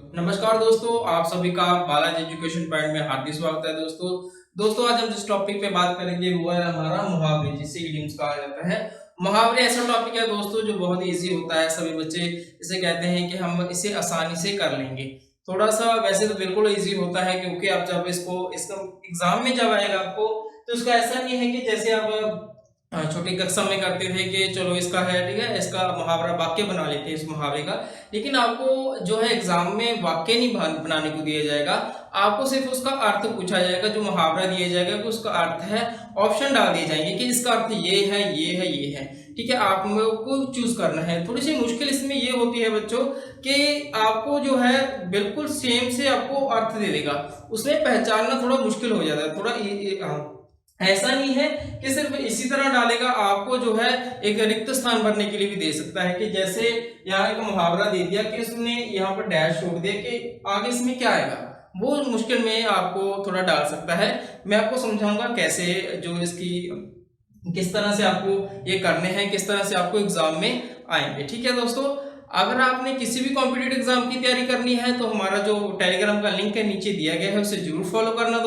नमस्कार दोस्तों, आप सभी का बालाजी एजुकेशन पॉइंट में हार्दिक स्वागत है। दोस्तों आज हम जिस टॉपिक पे बात करेंगे वो है हमारा मुहावरे, जिसे इडियम्स कहा जाता है। मुहावरे ऐसा टॉपिक है दोस्तों जो बहुत ही इजी होता है। सभी बच्चे इसे कहते हैं कि हम इसे आसानी से कर लेंगे। थोड़ा सा वैसे तो बिल्कुल इजी होता है, क्योंकि आप जब इसका एग्जाम में जब आएगा आपको, तो इसका ऐसा नहीं है कि जैसे आप छोटी कक्षा में करते थे कि चलो इसका है, ठीक है, इसका मुहावरा वाक्य बना लेते हैं इस मुहावरे का। लेकिन आपको जो है एग्जाम में वाक्य नहीं बनाने को दिया जाएगा, आपको सिर्फ उसका अर्थ पूछा जाएगा। जो मुहावरा दिया जाएगा कि उसका अर्थ है, ऑप्शन डाल दिए जाएंगे कि इसका अर्थ ये है, ये है, ये है। ठीक है, आप को चूज करना है। थोड़ी सी मुश्किल इसमें ये होती है बच्चों कि आपको जो है बिल्कुल सेम से आपको अर्थ दे देगा, उसमें पहचानना थोड़ा मुश्किल हो जाता है। ऐसा नहीं है कि सिर्फ इसी तरह डालेगा, आपको जो है एक रिक्त स्थान भरने के लिए भी दे सकता है। कि जैसे यहाँ एक मुहावरा दे दिया कि उसने यहाँ पर डैश छोड़ दिया कि आगे इसमें क्या आएगा, वो मुश्किल में आपको थोड़ा डाल सकता है। मैं आपको समझाऊंगा कैसे जो इसकी किस तरह से आपको ये करने हैं, किस तरह से आपको एग्जाम में आएंगे। ठीक है दोस्तों, अगर आपने किसी भी कॉम्पिटिटिव एग्जाम की तैयारी करनी है तो हमारा जो टेलीग्राम का लिंक है नीचे दिया गया है, उसे जरूर फॉलो करना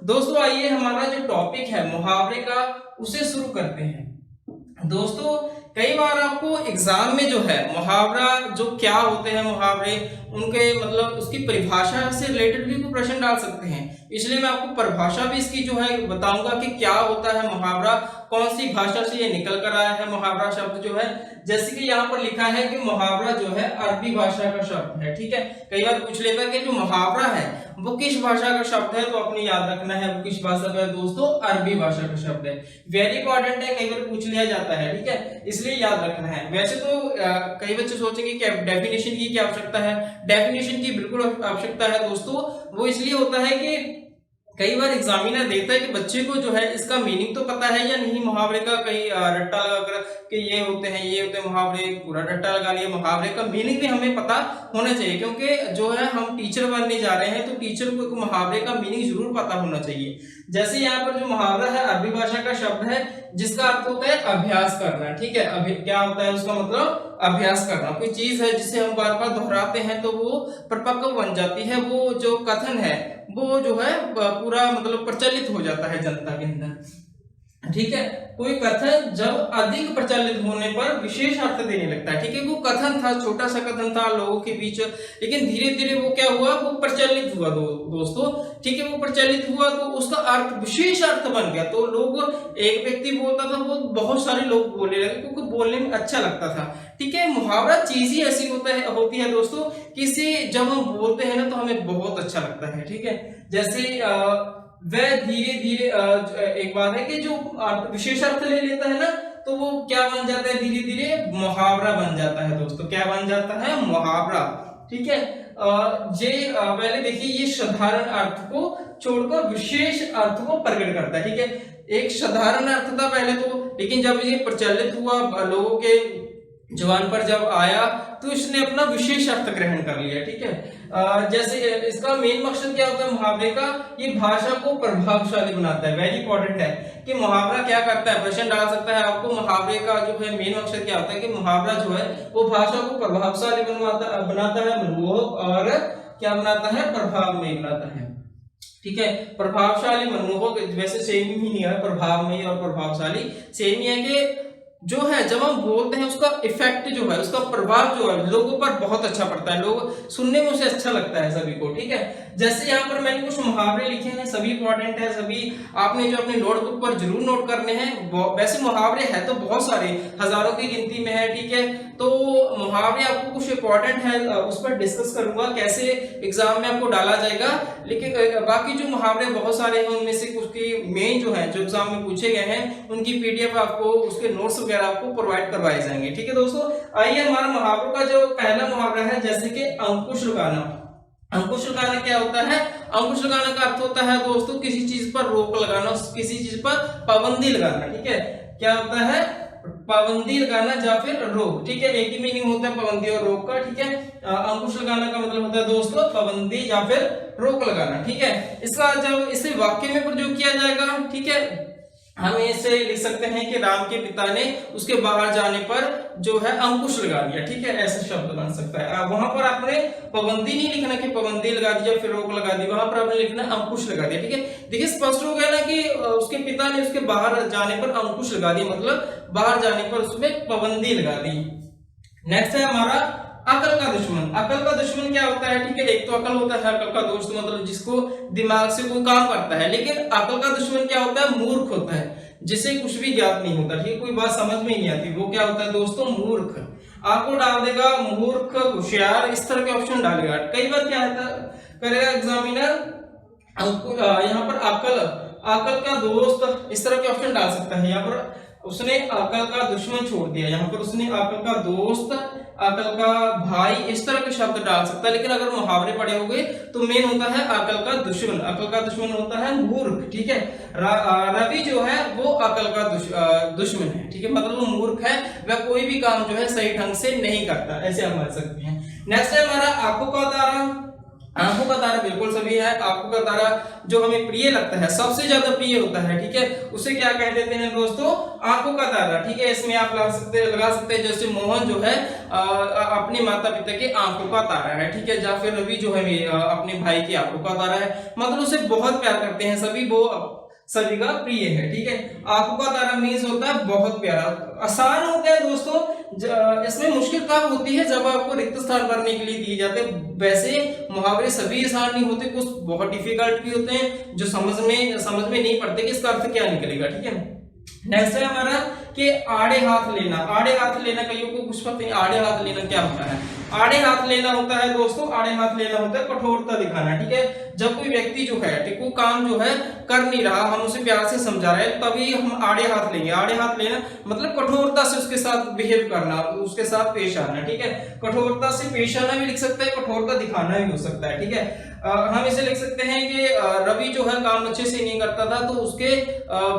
दोस्तों आइए हमारा जो टॉपिक है मुहावरे का, उसे शुरू करते हैं। दोस्तों कई बार आपको एग्जाम में जो है मुहावरा जो क्या होते हैं मुहावरे, उनके मतलब उसकी परिभाषा से रिलेटेड भी कोई प्रश्न डाल सकते हैं। इसलिए मैं आपको परिभाषा भी इसकी जो है बताऊंगा कि क्या होता है मुहावरा, कौन सी भाषा से ये निकल कर आया है मुहावरा शब्द जो है। जैसे कि यहाँ पर लिखा है कि मुहावरा जो है अरबी भाषा का शब्द है। ठीक है, कई बार पूछ लेगा कि जो मुहावरा है वो किस भाषा का शब्द है, तो अपने याद रखना है वो किस भाषा का है दोस्तों, अरबी भाषा का शब्द है। वेरी इंपॉर्टेंट है, कई बार पूछ लिया जाता है। ठीक है, इसलिए याद रखना है। वैसे तो कई बच्चे सोचेंगे कि डेफिनेशन की क्या आवश्यकता है, डेफिनेशन की बिल्कुल आवश्यकता है दोस्तों। वो इसलिए होता है कि कई बार एग्जामिनर देखता है कि बच्चे को जो है इसका मीनिंग तो पता है या नहीं मुहावरे का। कई रट्टा लगा कि ये होते हैं मुहावरे, पूरा रट्टा लगा लिया। मुहावरे का मीनिंग भी हमें पता होना चाहिए, क्योंकि जो है हम टीचर बनने जा रहे हैं तो टीचर को एक मुहावरे का मीनिंग जरूर पता होना चाहिए। जैसे यहाँ पर जो मुहावरा है अरबी भाषा का शब्द है, जिसका अर्थ होता है अभ्यास करना। ठीक है, क्या होता है उसका मतलब, अभ्यास करना। कोई चीज है जिसे हम बार बार दोहराते हैं तो वो परिपक्व बन जाती है, वो जो कथन है वो जो है पूरा मतलब प्रचलित हो जाता है जनता के अंदर। ठीक है, कोई कथन जब अधिक प्रचलित होने पर विशेष अर्थ देने लगता है। ठीक है, वो कथन था, छोटा सा कथन था लोगों के बीच, लेकिन धीरे धीरे वो क्या हुआ, वो प्रचलित हुआ दोस्तों। ठीक है, वो प्रचलित हुआ तो उसका अर्थ विशेष अर्थ बन गया। तो लोग, एक व्यक्ति बोलता था वो बहुत सारे लोग बोलने लगे, क्योंकि बोलने में अच्छा लगता था। ठीक है, मुहावरा चीज ही ऐसी होती है दोस्तों, किसी जब हम बोलते हैं ना तो हमें बहुत अच्छा लगता है। ठीक है, जैसे वह धीरे धीरे एक बात है कि जो विशेष अर्थ ले लेता है ना, तो वो क्या बन जाता है, धीरे धीरे मुहावरा बन जाता है दोस्तों। क्या बन जाता है, मुहावरा। ठीक है, पहले देखिए, ये साधारण अर्थ को छोड़कर विशेष अर्थ को प्रकट करता है। ठीक है, एक साधारण अर्थ था पहले तो, लेकिन जब ये प्रचलित हुआ, लोगों के जुबान पर जब आया, तो इसने अपना विशेष अर्थ ग्रहण कर लिया। ठीक है, जैसे इसका मेन मकसद क्या होता है मुहावरे का, ये भाषा को प्रभावशाली बनाता है। वेरी इंपॉर्टेंट है कि मुहावरा क्या करता है, प्रश्न डाल सकता है आपको। मुहावरे का जो है मेन मकसद क्या होता है कि मुहावरा जो है वो भाषा को प्रभावशाली बनाता है, मनमोहक, और क्या बनाता है, प्रभावमयी बनाता है। ठीक है, प्रभावशाली, मनमोहक वैसे सेम ही नहीं है, प्रभावमयी और प्रभावशाली सेम ही है। कि जो है जब हम बोलते हैं उसका इफेक्ट जो है, उसका प्रभाव जो है लोगों पर बहुत अच्छा पड़ता है, लोग सुनने में उसे अच्छा लगता है सभी को। ठीक है, जैसे यहाँ पर मैंने कुछ मुहावरे लिखे हैं, सभी इंपॉर्टेंट है, सभी आपने जो अपने नोटबुक पर जरूर नोट करने हैं। वैसे मुहावरे है तो बहुत सारे, हजारों की गिनती में है। ठीक है, तो मुहावरे आपको कुछ इंपॉर्टेंट है, उस पर डिस्कस करूंगा कैसे एग्जाम में आपको डाला जाएगा। लेकिन बाकी जो मुहावरे बहुत सारे हैं, उनमें से कुछ की मेन जो है जो एग्जाम में पूछे गए हैं, उनकी पीडीएफ आपको, उसके नोट्स वगैरह आपको प्रोवाइड करवाए जाएंगे। ठीक है दोस्तों, आइए हमारा मुहावरों का जो पहला मुहावरा है, जैसे कि अंकुश लगाना। अंकुश लगाना क्या होता है, अंकुश लगाना का अर्थ होता है दोस्तों किसी चीज पर रोक लगाना, किसी चीज पर पाबंदी लगाना। ठीक है, क्या होता है, पाबंदी लगाना या फिर रोक। ठीक है, एक ही मीनिंग होता है पाबंदी और रोक का। ठीक है, अंकुश लगाना का मतलब होता है दोस्तों पाबंदी या फिर रोक लगाना। ठीक है, इसका जब इसे वाक्य में प्रयोग किया जाएगा, ठीक है, हम इसे लिख सकते हैं कि राम के पिता ने उसके बाहर जाने पर जो है अंकुश लगा दिया, ठीक है, ऐसा शब्द बन सकता है। वहां पर आपने पाबंदी नहीं लिखना कि पाबंदी लगा दिया फिर रोक लगा दी, वहां पर आपने लिखना अंकुश लगा दिया, ठीक है। देखिए स्पष्ट हो गया ना कि उसके पिता ने उसके बाहर जाने पर अंकुश लगा दिया, मतलब बाहर जाने पर उसमें पाबंदी लगा दी। नेक्स्ट है हमारा अकल का दुश्मन। अकल का दुश्मन क्या होता है, ठीक है, एक तो अकल होता है, अकल का दोस्त मतलब जिसको दिमाग से कोई काम करता है, लेकिन अकल का दुश्मन क्या होता है, मूर्ख होता है, जिसे कुछ भी ज्ञात नहीं होता, ठीक है, कोई बात समझ में ही नहीं आती, वो क्या होता है दोस्तों, मूर्ख। आपको डाल देगा मूर्ख, होशियार, इस तरह के ऑप्शन डालेगा। कई बार क्या करेगा एग्जामिनर, यहाँ पर अकल, अकल का दोस्त, इस तरह के ऑप्शन डाल सकता है। यहाँ पर उसने अकल का दुश्मन छोड़ दिया, यहाँ पर उसने अकल का दोस्त, अकल का भाई, इस तरह के शब्द डाल सकता है। लेकिन अगर मुहावरे पढ़े होंगे तो मेन होता है अकल का दुश्मन। अकल का दुश्मन होता है मूर्ख, ठीक है। रवि जो है वो अकल का दुश्मन है, ठीक है, मतलब वो मूर्ख है, वह कोई भी काम जो है सही ढंग से नहीं करता, ऐसे हम मान सकते हैं। नेक्स्ट है हमारा आंखों का तारा। आंखों का तारा बिल्कुल सभी है। आंखों का तारा जो हमें प्रिय लगता है, सबसे ज्यादा प्रिय होता है, ठीक है, उसे क्या कह देते हैं दोस्तों, आंखों का तारा, ठीक है। इसमें आप लगा सकते हैं जैसे मोहन जो है अपने माता पिता के आंखों का तारा है, ठीक है, या फिर रवि जो है अपने भाई की आंखों का तारा है, मतलब उसे बहुत प्यार करते हैं सभी, वो सभी का प्रिय है, ठीक है। आंखों का तारा मीन्स होता है बहुत प्यारा। आसान होता है दोस्तों, इसमें मुश्किल कब होती है, जब आपको रिक्त स्थान भरने के लिए दिए जाते हैं। वैसे मुहावरे सभी आसान नहीं होते, कुछ बहुत डिफिकल्ट भी होते हैं जो समझ में नहीं पड़ते कि इसका अर्थ क्या निकलेगा, ठीक है। नेक्स्ट है हमारा कि आड़े हाथ लेना। आड़े हाथ लेना कईयों को कुछ पता नहीं, आड़े हाथ लेना क्या होता है। आड़े हाथ लेना होता है दोस्तों, आड़े हाथ लेना होता है कठोरता दिखाना, ठीक है। जब कोई व्यक्ति जो है, ठीक, वो काम जो है कर नहीं रहा, हम उसे प्यार से समझा रहे हैं, तभी हम आड़े हाथ लेंगे। आड़े हाथ लेना मतलब कठोरता से उसके साथ बिहेव करना, उसके साथ पेश आना, ठीक है। कठोरता से पेश आना भी लिख सकते हैं, कठोरता दिखाना भी हो सकता है, ठीक है। हम इसे लिख सकते हैं कि रवि जो है काम अच्छे से नहीं करता था, तो उसके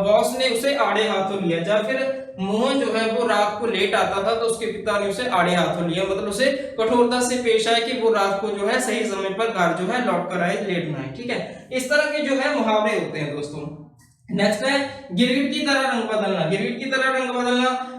बॉस ने उसे आड़े हाथों लिया। या फिर मोहन जो है वो रात को लेट आता था, तो उसके पिता ने उसे आड़े हाथों लिया, मतलब उसे कठोरता से पेश आए कि वो रात को जो है सही समय पर घर जो है लौट कर आए, लेट ना आए, ठीक है। इस तरह के जो है मुहावरे होते हैं दोस्तों। नेक्स्ट है गिरगिट की तरह रंग बदलना। गिरगिट की तरह रंग बदलना,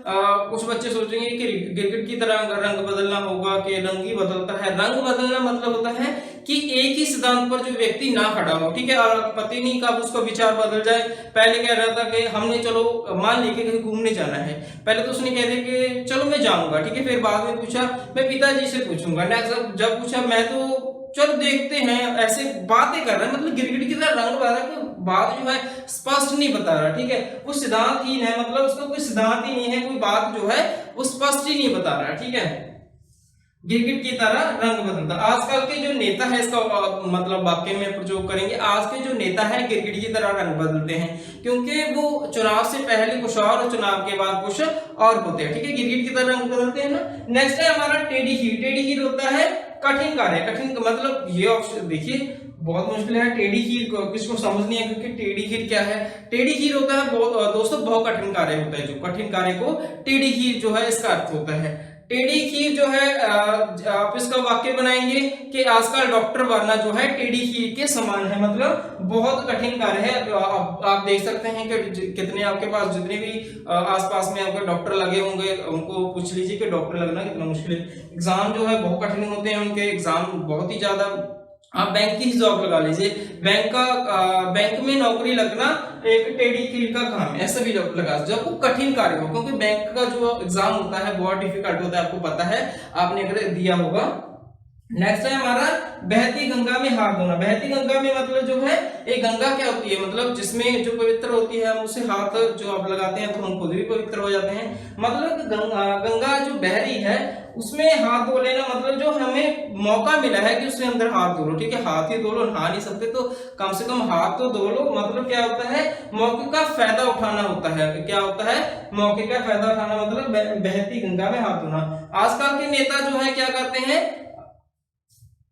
कुछ बच्चे सोचेंगे कि गिरगिट की तरह रंग बदलना होगा कि रंग ही बदलता है। रंग बदलना मतलब होता है कि एक ही सिद्धांत पर जो व्यक्ति ना खड़ा हो, ठीक है, और पता नहीं कब उसका विचार बदल जाए। पहले कह रहा था कि हमने चलो मान लीजिए कहीं घूमने जाना है, पहले तो उसने कह दिया कि चलो मैं जाऊंगा, ठीक है, फिर बाद में पूछा मैं पिताजी से पूछूंगा, नेक्स्ट जब पूछा मैं तो चलो देखते हैं, ऐसे बातें कर रहा है, मतलब गिरगिट की तरह रंग बदल रहा है, बात जो है स्पष्ट नहीं बता रहा, ठीक है, वो सिद्धांतहीन है, मतलब उसका कोई सिद्धांत ही नहीं है, कोई बात जो है वो स्पष्ट ही नहीं बता रहा, ठीक है। गिरगिट की तरह रंग बदलता। आजकल के जो नेता है, इसका मतलब वाक्य में प्रयोग करेंगे, आज के जो नेता है गिरगिट की तरह रंग बदलते हैं, क्योंकि वो चुनाव से पहले कुछ और चुनाव के बाद कुछ और होते हैं, ठीक है, गिरगिट की तरह रंग बदलते हैं ना। नेक्स्ट है हमारा टेढ़ी हीर। टेढ़ी हीर होता है कठिन कार्य। कठिन मतलब ये ऑप्शन देखिए बहुत मुश्किल है, टेढ़ी हीर किसको समझ नहीं है, क्योंकि टेढ़ी हीर क्या है, टेढ़ी हीर होता है दोस्तों बहुत कठिन कार्य होता है, जो कठिन कार्य को टेढ़ी हीर जो है इसका अर्थ होता है। टेढ़ी हीर जो है आप इसका वाक्य बनाएंगे कि आजकल डॉक्टर बनना जो है टेढ़ी हीर के समान है, मतलब बहुत कठिन कार्य है। आप देख सकते हैं कि कितने आपके पास जितने भी आसपास में आपके डॉक्टर लगे होंगे, उनको पूछ लीजिए कि डॉक्टर लगना कितना मुश्किल है। एग्जाम जो है बहुत कठिन होते हैं उनके, एग्जाम बहुत ही ज्यादा। आप बैंक की जॉब लगा लीजिए, बैंक में नौकरी लगना एक टेढ़ी हीर का काम है, ऐसा भी लगा जब वो कठिन कार्य हो, क्योंकि बैंक का जो एग्जाम होता है बहुत डिफिकल्ट होता है, आपको पता है, आपने अगर दिया होगा। नेक्स्ट है हमारा बहती गंगा में हाथ धोना। बहती गंगा में मतलब जो है एक गंगा क्या होती है, मतलब जिसमें जो पवित्र होती है हम उसे हाथ जो आप लगाते हैं तो हम खुद भी पवित्र हो जाते हैं, मतलब गंगा जो बह रही है उसमें हाथ धो लेना, मतलब जो हमें मौका मिला है कि उसके अंदर हाथ धो लो, ठीक है, हाथ ही धो लो, नहा नहीं सकते तो कम से कम हाथ तो धो लो, मतलब क्या होता है मौके का फायदा उठाना होता है। क्या होता है मौके का फायदा उठाना, मतलब बहती गंगा में हाथ धोना। आजकल के नेता जो है क्या करते हैं,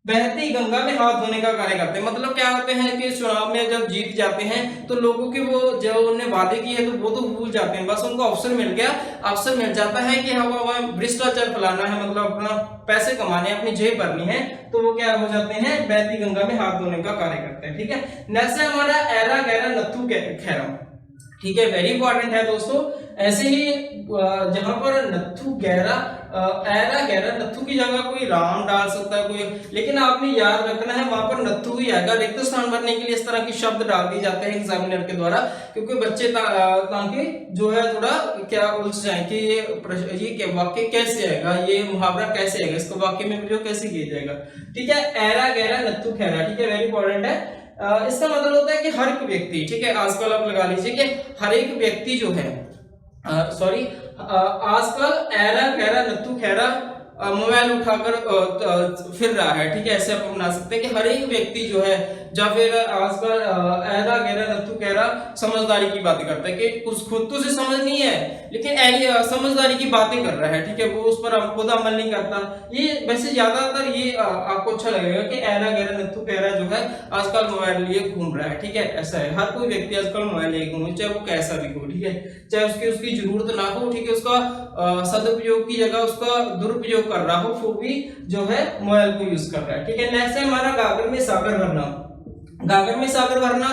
बहती गंगा में हाथ धोने का कार्य करते हैं, मतलब क्या होते हैं कि चुनाव में जब जीत जाते हैं तो लोगों के वो जो उन्होंने वादे किए हैं तो वो तो भूल जाते हैं, बस उनको अवसर मिल गया, अवसर मिल जाता है कि हमें भ्रष्टाचार फैलाना है, मतलब अपना पैसे कमाने, अपनी जेब भरनी है, तो वो क्या हो जाते हैं बहती गंगा में हाथ धोने का कार्य करते हैं, ठीक है। नेक्स्ट है हमारा ऐरा गहरा नत्थू खैरम। ठीक है, वेरी इंपॉर्टेंट है दोस्तों। ऐसे ही जहां पर नत्थु गहरा ऐरा गहरा, नत्थु की जगह कोई राम डाल सकता है कोई, लेकिन आपने याद रखना है वहां पर नत्थु ही आएगा। रिक्त स्थान भरने के लिए इस तरह के शब्द डाल दिए जाते हैं एग्जामिनर के द्वारा, क्योंकि बच्चे ताकि जो है थोड़ा क्या उलझ जाए कि ये वाक्य कैसे आएगा, ये मुहावरा कैसे आएगा, इसको वाक्य में प्रयोग कैसे किया जाएगा। ठीक है, ऐरा गहरा नत्थु खैरा, ठीक है, वेरी इंपॉर्टेंट है। इसका मतलब होता है कि हर एक व्यक्ति, ठीक है, आजकल आप लगा लीजिए कि हर एक व्यक्ति जो है सॉरी आजकल ऐरा गहरा नत्थु खैरा मोबाइल उठाकर फिर रहा है। ठीक है, ऐसे आप बना सकते हैं कि हर एक व्यक्ति जो है, या फिर आजकल ऐरा गहरा नत्थु कहरा समझदारी की बातें करता है कि उस खुद तो से समझ नहीं है, लेकिन समझदारी की बातें कर रहा है। ठीक है, वो उस पर खुद अमल नहीं करता। ये वैसे ज्यादातर ये आपको अच्छा लगेगा कि ऐरा गहरा नत्थु कहरा जो है आजकल मोबाइल लिए घूम रहा है। ठीक है, ऐसा है, हर कोई व्यक्ति आजकल मोबाइल लिए घूमे, चाहे वो कैसा भी हो। ठीक है, चाहे उसकी जरूरत ना हो, ठीक है, उसका सदुपयोग की जगह उसका दुरुपयोग कर रहा हो, वो भी जो है मोबाइल को यूज कर रहा है। ठीक है, नेक्स्ट है हमारा गागर में सागर भरना। गागर में सागर भरना,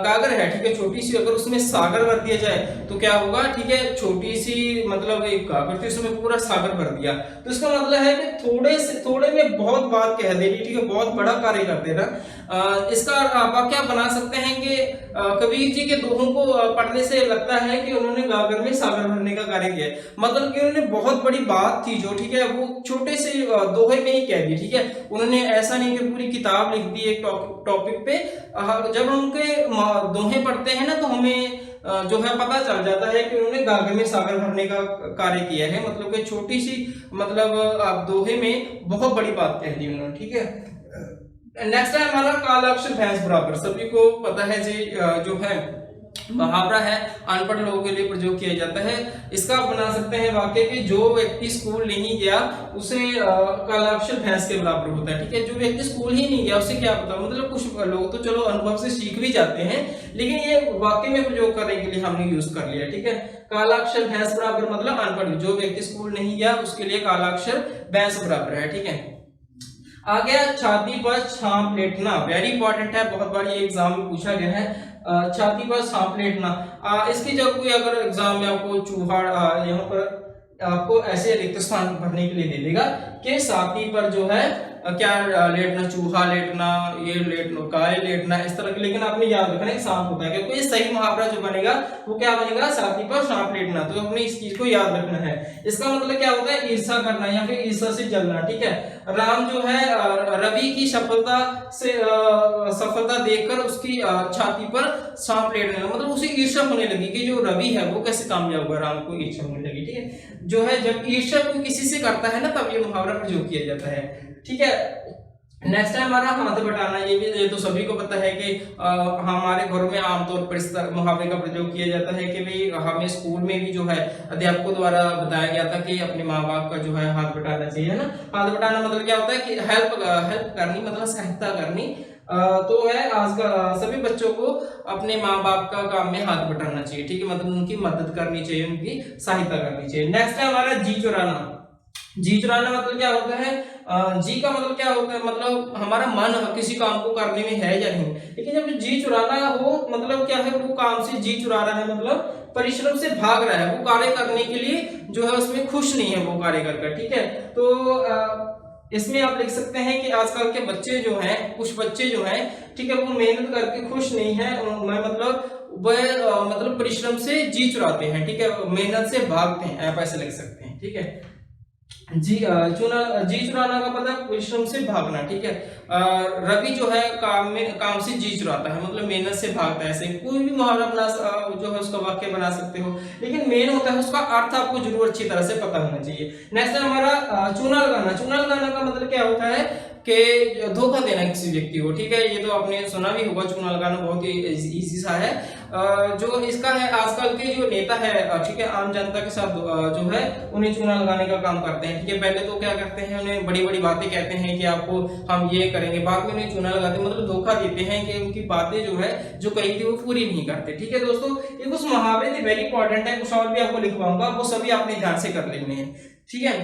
गागर है, ठीक है, छोटी सी, अगर उसमें सागर भर दिया जाए तो क्या होगा। ठीक है, छोटी सी मतलब एक गागर थी, उसमें पूरा सागर भर दिया, तो इसका मतलब है कि थोड़े में बहुत बात कह देनी। ठीक है, बहुत बड़ा कार्य कर देना। इसका आप क्या बना सकते हैं कि कबीर जी के दोहों को पढ़ने से लगता है कि उन्होंने गागर में सागर भरने का कार्य किया, मतलब कि उन्होंने बहुत बड़ी बात थी जो, ठीक है, वो छोटे से दोहे में ही कह दी। ठीक है, उन्होंने ऐसा नहीं कि पूरी किताब लिख दी एक टॉपिक पे। जब उनके दोहे पढ़ते हैं ना, तो हमें जो है पता चल जाता है कि उन्होंने गागर में सागर भरने का कार्य किया है, मतलब कि छोटी सी मतलब दोहे में बहुत बड़ी बात कह दी उन्होंने। ठीक है, नेक्स्ट है हमारा काला अक्षर भैंस बराबर। सभी को पता है जी, जो है मुहावरा है, अनपढ़ लोगों के लिए प्रयोग किया जाता है। इसका आप बना सकते हैं वाक्य कि जो व्यक्ति स्कूल नहीं गया उसे काला अक्षर भैंस के बराबर होता है। ठीक है, जो व्यक्ति स्कूल ही नहीं गया उसे क्या पता, मतलब कुछ लोग तो चलो अनुभव से सीख भी जाते हैं, लेकिन ये वाक्य में प्रयोग करने के लिए हमने यूज कर लिया। ठीक है, काला अक्षर भैंस बराबर मतलब अनपढ़, जो व्यक्ति स्कूल नहीं गया उसके लिए काला अक्षर भैंस बराबर है। ठीक है, आ गया छाती पर छाप लेटना, वेरी इंपॉर्टेंट है, बहुत बार ये एग्जाम में पूछा गया है। छाती पर छाप लेटना, इसकी जब कोई अगर एग्जाम में आपको चूहा यहाँ पर आपको ऐसे रिक्त स्थान भरने के लिए दे देगा कि छाती पर जो है क्या लेटना, चूहा लेटना, ये लेटना, गाय लेटना, इस तरह के, लेकिन आपने याद रखना है सांप होता है, क्योंकि सही मुहावरा जो बनेगा वो क्या बनेगा, छाती पर सांप लेटना। तो अपने इस चीज को याद रखना है। इसका मतलब क्या होता है, ईर्षा करना या फिर ईर्षा से जलना। ठीक है, राम जो है रवि की सफलता देखकर उसकी छाती पर सांप लेटने लगा, मतलब उसे ईर्षा होने लगी कि जो रवि है वो कैसे कामयाब हुआ, राम को ईर्षा होने लगी। ठीक है, जो है जब ईर्षा कोई किसी से करता है ना, तब ये मुहावरा प्रयोग किया जाता है। ठीक है, नेक्स्ट है हमारा हाथ बटाना। ये तो सभी को पता है कि हमारे घरों में आमतौर पर इस मुहावरे का प्रयोग किया जाता है कि भाई हमें स्कूल में भी जो है अध्यापकों द्वारा बताया गया था कि अपने माँ बाप का जो है हाथ बटाना चाहिए, है ना। हाथ बटाना मतलब क्या होता है कि हेल्प करनी, मतलब सहायता करनी। तो है आज का सभी बच्चों को अपने माँ बाप का काम में हाथ बटाना चाहिए। ठीक है, मतलब उनकी मदद करनी चाहिए, उनकी सहायता करनी चाहिए। नेक्स्ट है हमारा जी चुराना। जी चुराना मतलब क्या होता है, जी का मतलब क्या होता है, मतलब हमारा मन किसी काम को करने में है या नहीं, लेकिन जब जी चुराना हो मतलब क्या है, वो काम से जी चुरा रहा है, मतलब परिश्रम से भाग रहा है, वो कार्य करने के लिए जो है उसमें खुश नहीं है वो कार्य कर। ठीक है, तो इसमें आप लिख सकते हैं कि आजकल के बच्चे जो हैं, कुछ बच्चे जो हैं, ठीक है, वो मेहनत करके खुश नहीं है, मैं मतलब वह मतलब परिश्रम से जी चुराते हैं। ठीक है, मेहनत से भागते हैं, आप ऐसे लिख सकते हैं। ठीक है, जी चुराना का पता परिश्रम से भागना। ठीक है, रवि जो है काम से जी चुराता है, मतलब मेहनत से भागता है। ऐसे कोई भी मुहावरा बना जो है उसका वाक्य बना सकते हो, लेकिन मेन होता है उसका अर्थ आपको जरूर अच्छी तरह से पता होना चाहिए। नेक्स्ट है हमारा चूना लगाना। चूना लगाना का मतलब क्या होता है कि धोखा देना किसी व्यक्ति को। ठीक है, ये तो आपने सुना भी होगा, चूना लगाना बहुत ही इजी सा है। जो इसका है आजकल के जो नेता है, ठीक है, आम जनता के साथ जो है उन्हें चूना लगाने का काम करते हैं। ठीक है, पहले तो क्या करते हैं, उन्हें बड़ी बड़ी बातें कहते हैं कि आपको हम ये करेंगे, बाद में उन्हें चूना लगाते हैं, मतलब धोखा देते हैं कि उनकी बातें जो है जो कही थी वो पूरी नहीं करते। ठीक है दोस्तों, ये कुछ मुहावरे थे, वेरी इंपॉर्टेंट है, कुछ और भी आपको लिखवाऊंगा, वो सभी आपने ध्यान से कर लेने हैं। ठीक है,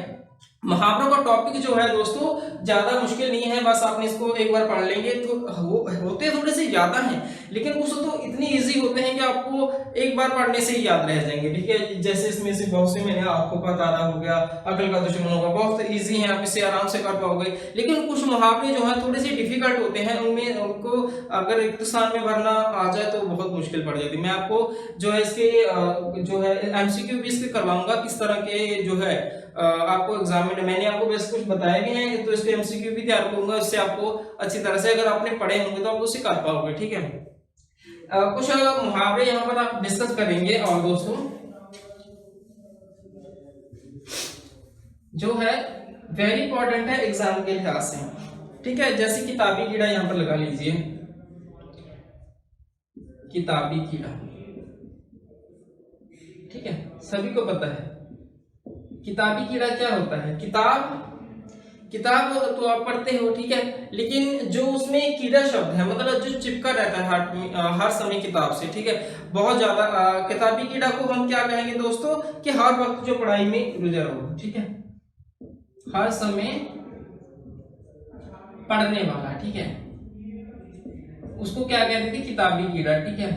मुहावरों का टॉपिक जो है दोस्तों ज्यादा मुश्किल नहीं है, बस आपने इसको एक बार पढ़ लेंगे तो होते थोड़े से ज्यादा हैं, लेकिन कुछ तो इतनी इजी होते हैं कि आपको एक बार पढ़ने से ही याद रह जाएंगे। ठीक है, जैसे इसमें से बहुत से मैंने आंखों का तारा हो गया, अकल का दुश्मन होगा, बहुत इजी है, आप इसे आराम से कर पाओगे। लेकिन कुछ मुहावरे जो है थोड़े से डिफिकल्ट होते हैं, उनमें उनको अगर रिक्त स्थान में भरना आ जाए तो बहुत मुश्किल पड़ जाती है। मैं आपको जो है इसके जो है एमसीक्यू भी इसके करवाऊंगा, किस तरह के जो है आपको एग्जाम में, मैंने आपको बस कुछ बताया भी है, तो इसके एमसीक्यू भी तैयार करूंगा, उससे आपको अच्छी तरह से अगर आपने पढ़े होंगे तो आप उसे कर पाओगे। ठीक है, कुछ मुहावरे यहाँ पर आप डिस्कस करेंगे। और दोस्तों जो है वेरी इंपॉर्टेंट है एग्जाम के लिहाज से। ठीक है, जैसे किताबी कीड़ा यहाँ पर लगा लीजिए, किताबी कीड़ा। ठीक है, सभी को पता है किताबी कीड़ा क्या होता है। किताब तो आप पढ़ते हो, ठीक है, लेकिन जो उसमें कीड़ा शब्द है मतलब जो चिपका रहता है हर समय किताब से, ठीक है, बहुत ज्यादा किताबी कीड़ा को हम क्या कहेंगे दोस्तों कि हर वक्त जो पढ़ाई में रुझा रहो। ठीक है, हर समय पढ़ने वाला, ठीक है, उसको क्या कहते थे, किताबी कीड़ा। ठीक है,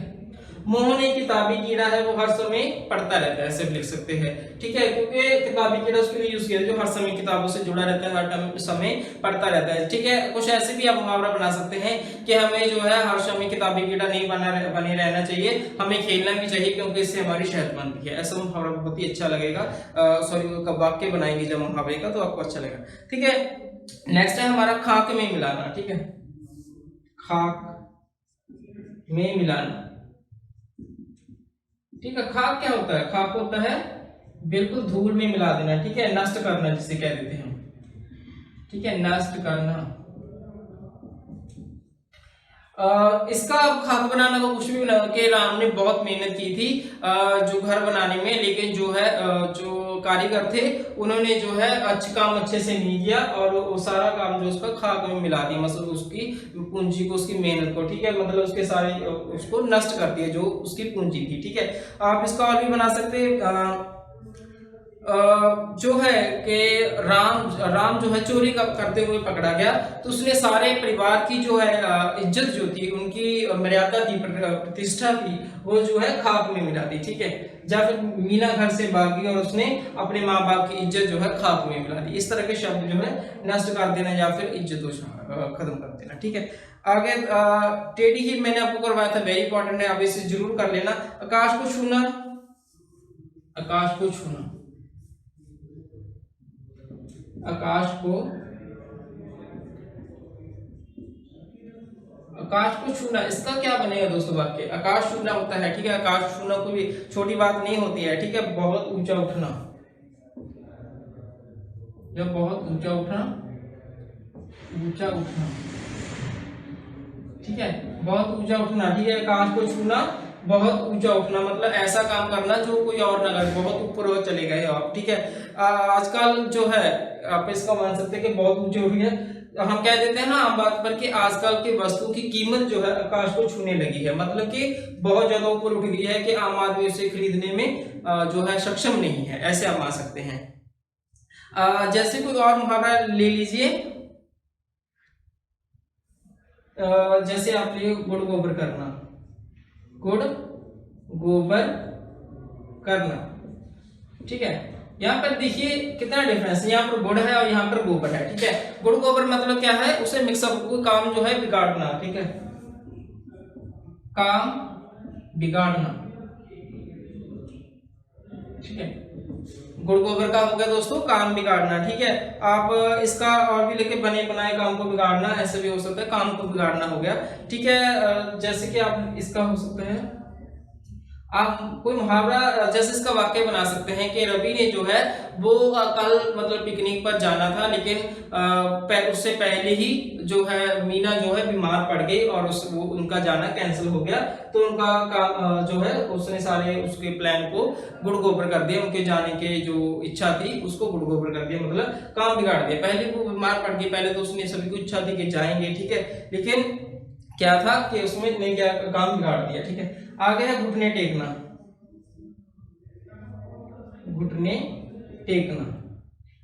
मोहन एक किताबी कीड़ा है, वो हर समय पढ़ता रहता है, ऐसे लिख सकते हैं। ठीक है, क्योंकि किताबी कीड़ा उसके लिए यूज किया है जो हर समय किताबों से जुड़ा रहता है, हर समय पढ़ता रहता है। ठीक है, कुछ ऐसे भी आप मुहावरा बना सकते हैं कि हमें जो है हर समय किताबी कीड़ा नहीं बने रहना चाहिए, हमें खेलना भी चाहिए क्योंकि इससे हमारी सेहत बनती है। ऐसा मुहावरा बहुत ही अच्छा लगेगा। सॉरी, वाक्य बनाएंगे जब मुहावरे का तो आपको अच्छा लगेगा। ठीक है, नेक्स्ट है हमारा खाक में मिलाना। ठीक है, खाक में मिलाना। ठीक है, खाक क्या होता है, खाक होता है बिल्कुल धूल में मिला देना। ठीक है, नष्ट करना जिसे कह देते हैं। ठीक है, नष्ट करना। इसका खाक बनाना को कुछ भी बना के राम ने बहुत मेहनत की थी जो घर बनाने में, लेकिन जो है जो कारीगर थे उन्होंने जो है काम अच्छे से नहीं किया और वो सारा काम जो उसका खाक में मिला दिया, मतलब उसकी पूंजी को, उसकी मेहनत को। ठीक है, मतलब उसके सारे उसको नष्ट कर दिया जो उसकी पूंजी थी। ठीक है, आप इसका और भी बना सकते जो है कि राम जो है चोरी करते हुए पकड़ा गया तो उसने सारे परिवार की जो है इज्जत जो थी, उनकी मर्यादा थी, प्रतिष्ठा थी, वो जो है खाक में मिला दी। ठीक है, या फिर मीना घर से भागी और उसने अपने माँ बाप की इज्जत जो है खाक में मिला दी। इस तरह के शब्द जो है नष्ट कर देना या फिर इज्जत खत्म कर देना। ठीक है, आगे टेढ़ी हीर मैंने आपको करवाया था, वेरी इंपॉर्टेंट है, आप इसे जरूर कर लेना। आकाश को छूना, आकाश को छूना, आकाश को छूना, इसका क्या बनेगा दोस्तों वाक्य, आकाश छूना होता है। ठीक है, आकाश छूना कोई छोटी बात नहीं होती है। ठीक है, बहुत ऊंचा उठना, जब बहुत ऊंचा उठना, ऊंचा उठना। ठीक है, बहुत ऊंचा उठना। ठीक है, आकाश को छूना, बहुत ऊंचा उठना, मतलब ऐसा काम करना जो कोई और ना करे, बहुत ऊपर हो चले गए आप। ठीक है, आजकल जो है आप इसका मान सकते हैं कि बहुत ऊंचे उठ गए, हम कह देते हैं ना आम बात पर कि आजकल की वस्तु की कीमत जो है आकाश को छूने लगी है, मतलब कि बहुत ज्यादा ऊपर उठ गई है कि आम आदमी उसे खरीदने में जो है सक्षम नहीं है, ऐसे आप मान सकते हैं। जैसे कोई और मुहावरा ले लीजिए, जैसे आप लिए गुड़ गोबर करना, गुड़ गोबर करना। ठीक है, यहाँ पर देखिए कितना डिफरेंस है, यहाँ पर गुड़ है और यहाँ पर गोबर है। ठीक है, गुड़ गोबर मतलब क्या है, उसे मिक्सअप, कोई काम जो है बिगाड़ना। ठीक है, काम बिगाड़ना। ठीक है, गुड़ गोबर का हो गया दोस्तों काम बिगाड़ना। ठीक है, आप इसका और भी लेके बने बनाए काम को बिगाड़ना, ऐसे भी हो सकता है, काम को बिगाड़ना हो गया। ठीक है, जैसे कि आप इसका हो सकता है, आप कोई मुहावरा जैसे इसका वाक्य बना सकते हैं कि रवि ने जो है वो कल मतलब पिकनिक पर जाना था, लेकिन उससे पहले ही जो है मीना जो है बीमार पड़ गई और वो उनका जाना कैंसिल हो गया, तो उनका काम जो है उसने सारे उसके प्लान को गुड़ गोबर कर दिया, उनके जाने के जो इच्छा थी उसको गुड़ गोबर कर दिया, मतलब काम बिगाड़ दिया। पहले वो बीमार पड़ गई, पहले तो उसने सभी को इच्छा थी कि जाएंगे, ठीक है, लेकिन क्या था कि उसमें नहीं क्या काम बिगाड़ दिया। ठीक है, आगे है घुटने टेकना, घुटने टेकना।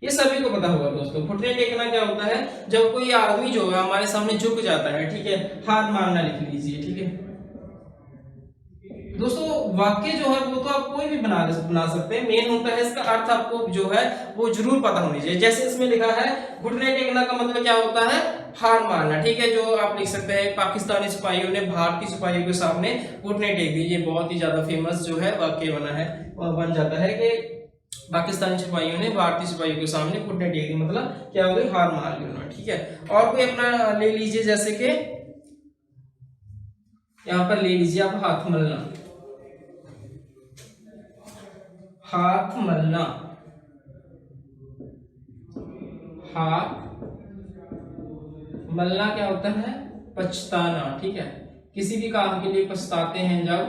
ये सभी को पता होगा दोस्तों। घुटने टेकना क्या होता है, जब कोई आदमी जो है हमारे सामने झुक जाता है, ठीक है, हाथ मारना लिख लीजिए, ठीक है दोस्तों। वाक्य जो है वो तो आप कोई भी बना सकते हैं, मेन होता है इसका अर्थ आपको जो है वो जरूर पता होनी चाहिए। जैसे इसमें लिखा है घुटने टेकना का मतलब क्या होता है, हार मारना, ठीक है। जो आप लिख सकते हैं पाकिस्तानी सिपाहियों ने भारतीय सिपाहियों के सामने घुटने टेक दिए, ये बहुत ही ज्यादा फेमस जो है वाक्य बन जाता है कि पाकिस्तानी सिपाहियों ने भारतीय सिपाहियों के सामने घुटने टेक दी, मतलब क्या हो गई, हार मान ली उन्होंने, ठीक है। और कोई अपना ले लीजिए, जैसे कि यहां पर ले लीजिए आप हाथ मलना, हाथ मलना, हाथ मलना क्या होता है, पछताना, ठीक है। किसी भी काम के लिए पछताते हैं जब,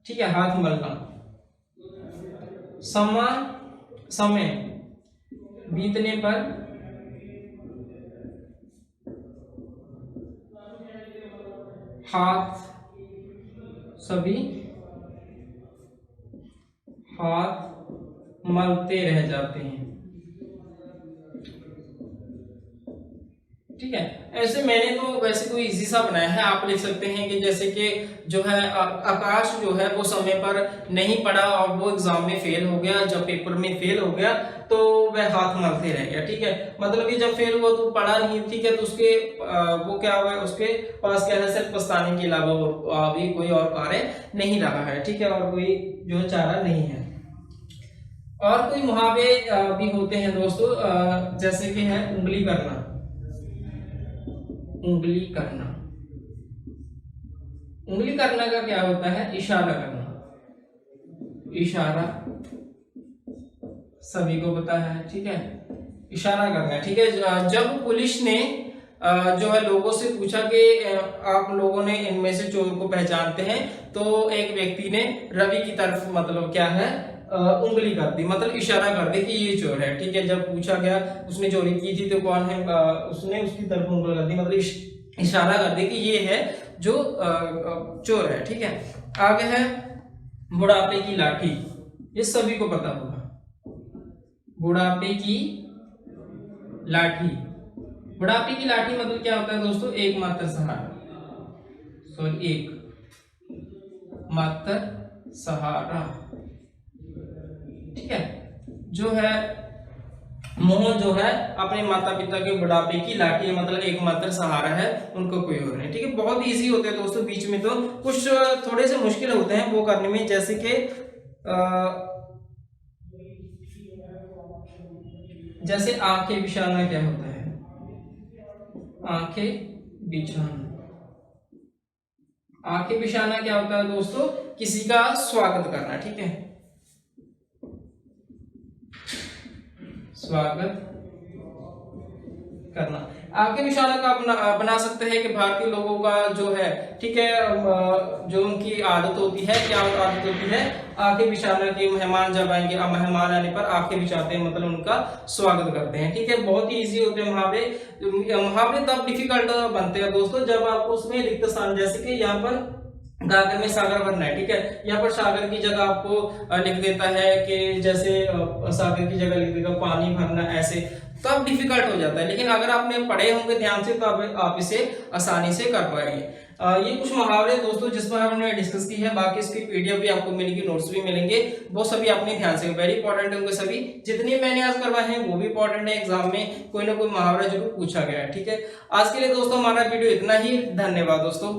ठीक है, हाथ मलना। समय बीतने पर हाथ, सभी हाथ मलते रह जाते हैं, ठीक है। ऐसे मैंने तो वैसे कोई इजी सा बनाया है, आप लिख सकते हैं कि जैसे कि जो है आकाश जो है वो समय पर नहीं पढ़ा और वो एग्जाम में फेल हो गया, जब पेपर में फेल हो गया तो वह हाथ मलते रह गया, ठीक है। मतलब कि जब फेल हुआ तो पढ़ा नहीं, ठीक है, तो उसके वो क्या हुआ, उसके पास क्या है, सिर्फ पछताने के अलावा अभी कोई और कार्य नहीं रहा है, ठीक है, और कोई जो चारा नहीं है। और कोई मुहावरे भी होते हैं दोस्तों, जैसे कि है उंगली करना, उंगली करना। उंगली करना का क्या होता है, इशारा करना, इशारा सभी को पता है, ठीक है, इशारा करना, ठीक है। जब पुलिस ने जो है लोगों से पूछा कि आप लोगों ने इनमें से चोर को पहचानते हैं, तो एक व्यक्ति ने रवि की तरफ मतलब क्या है उंगली कर दी, मतलब इशारा कर दी कि ये चोर है, ठीक है। जब पूछा गया उसने चोरी की थी तो कौन है, उसने उसकी तरफ उंगली कर दी, मतलब इशारा कर दी कि ये है जो चोर है, ठीक है। आगे है बुढ़ापे की लाठी, ये सभी को पता होगा, बुढ़ापे की लाठी। बुढ़ापे की लाठी मतलब क्या होता है दोस्तों, एकमात्र सहारा, सॉरी एक मात्र सहारा, ठीक है। जो है मोहन जो है अपने माता पिता के बुढ़ापे की लाठी, मतलब एकमात्र सहारा है, उनको कोई और नहीं, ठीक है। बहुत इजी होते हैं दोस्तों, बीच में तो कुछ थोड़े से मुश्किल होते हैं वो करने में, जैसे कि जैसे आंखें बिछाना क्या होता है, आंखें बिछाना, आंखें बिछाना क्या होता है दोस्तों, किसी का स्वागत करना, ठीक है, स्वागत करना। आंखें बिछाना का अपना बना सकते हैं कि भारतीय लोगों का जो है, ठीक है, जो उनकी आदत होती है, क्या आदत होती है, आंखें बिछाना की, मेहमान जब आएंगे, मेहमान आने पर आंखें बिछाते हैं, मतलब उनका स्वागत करते हैं, ठीक है। बहुत ही इजी होते हैं मुहावरे। मुहावरे तब डिफिकल्ट बनते हैं दोस्तों जब आप उसमें रिक्त स्थान, जैसे कि यहाँ पर गागर में सागर भरना है, ठीक है, यहाँ पर सागर की जगह आपको लिख देता है कि जैसे सागर की जगह लिख देगा पानी भरना, ऐसे तब डिफिकल्ट हो जाता है। लेकिन अगर आपने पढ़े होंगे ध्यान से तो आप इसे आसानी से कर पाएंगे। ये कुछ मुहावरे दोस्तों जिस पर हमने डिस्कस की है, बाकी इसकी पीडीएफ भी आपको मिलेगी, नोट्स भी मिलेंगे, वो सभी अपने ध्यान से, वेरी इंपॉर्टेंट होंगे सभी, जितने मैंने आज करवाए हैं वो भी इंपॉर्टेंट है, एग्जाम में कोई ना कोई मुहावरा जरूर पूछा गया है, ठीक है। आज के लिए दोस्तों हमारा वीडियो इतना ही, धन्यवाद दोस्तों।